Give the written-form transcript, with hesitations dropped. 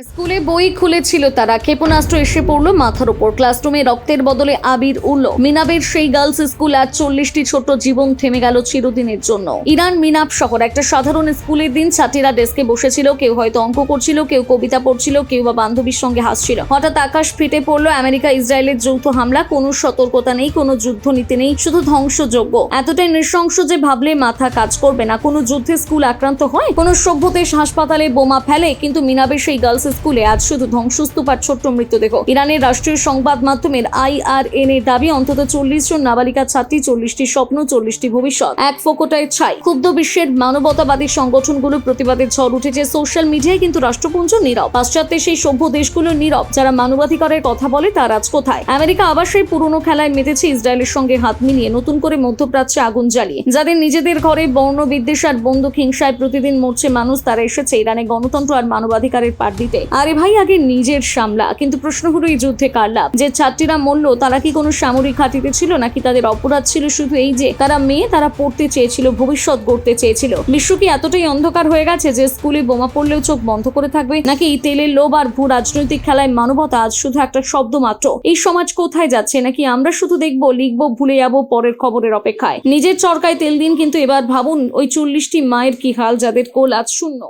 স্কুলে বই খুলেছিল তারা, ক্ষেপণাস্ত্র এসে পড়লো মাথার উপর। ক্লাসরুমে রক্তের বদলে আবির উড়ল। মিনাবের সেই গার্লস স্কুল আজ 40টি ছোট্ট জীবন থেমে গেল চিরদিনের জন্য। ইরান মিনাব শহর একটা সাধারণ স্কুলের দিন। ছাত্রীরা ডেস্কে বসেছিল, কেউ হয়তো অঙ্ক করছিল, কেউ কবিতা পড়ছিল, কেউ বা বান্ধবীর সঙ্গে হাসছিল। হঠাৎ আকাশ ফেটে পড়লো। আমেরিকা ইসরায়েলের যৌথ হামলা। কোনো সতর্কতা নেই, কোনো যুদ্ধ নীতি নেই, শুধু ধ্বংসযজ্ঞ। এতটাই নৃশংস যে ভাবলে মাথা কাজ করবে না। কোনো যুদ্ধে স্কুল আক্রান্ত হয়, কোনো সভ্য দেশ হাসপাতালে বোমা ফেলে, কিন্তু মিনাবের সেই গার্লস স্কুলে আজ শুধু ধ্বংসস্তূপ আর ছোট্ট মৃতদেহ। ইরানের রাষ্ট্রীয় সংবাদ মাধ্যমের IRN এর দাবি অন্তত 40 জন নাবালিকা ছাত্রী, 40টি স্বপ্ন, 40টি ভবিষ্যৎ এক ফোকটায় ছাই। ক্ষুব্ধ বিশ্বের মানবতাবাদী সংগঠনগুলো প্রতিবাদের ঝড় উঠেছে সোশ্যাল মিডিয়ায়, কিন্তু রাষ্ট্রপুঞ্জ নীরব। পাশ্চাত্যের সেই সভ্য দেশগুলো নীরব। যারা মানবাধিকারের কথা বলে তার আজ কোথায়? আমেরিকা আবার সেই পুরনো খেলায় মেতেছে, ইসরায়েলের সঙ্গে হাত মিলিয়ে নতুন করে মধ্যপ্রাচ্যে আগুন জ্বালিয়ে। যাদের নিজেদের ঘরে বর্ণ বিদ্বেষ আর বন্দুক হিংসায় প্রতিদিন মরছে মানুষ, তারা এসেছে ইরানে গণতন্ত্র আর মানবাধিকারের পাঠ দিতে। আরে ভাই, আগে নিজের সামলা। কিন্তু প্রশ্ন হলো, এই যুদ্ধে কার লাভ? যে ছাত্রীরা মরল তারা কি কোনো সামরিক ঘাঁটিতে ছিল, নাকি তাদের অপরাধ ছিল শুধু এই যে তারা মেয়ে, তারা পড়তে চেয়েছিল, ভবিষ্যৎ গড়তে চেয়েছিল? বিশ্ব কি এতটাই অন্ধকার হয়ে গেছে যে স্কুলে বোমা পড়লেও চোখ বন্ধ করে থাকবে? নাকি এই তেলের লোভ আর ভূ রাজনৈতিক খেলায় মানবতা আজ শুধু একটা শব্দ মাত্র? এই সমাজ কোথায় যাচ্ছে? নাকি আমরা শুধু দেখবো, লিখবো, ভুলে যাবো পরের খবরের অপেক্ষায়? নিজের চরকায় তেল দিন, কিন্তু এবার ভাবুন ওই 40টি মায়ের কি হাল, যাদের কোল আজ শূন্য।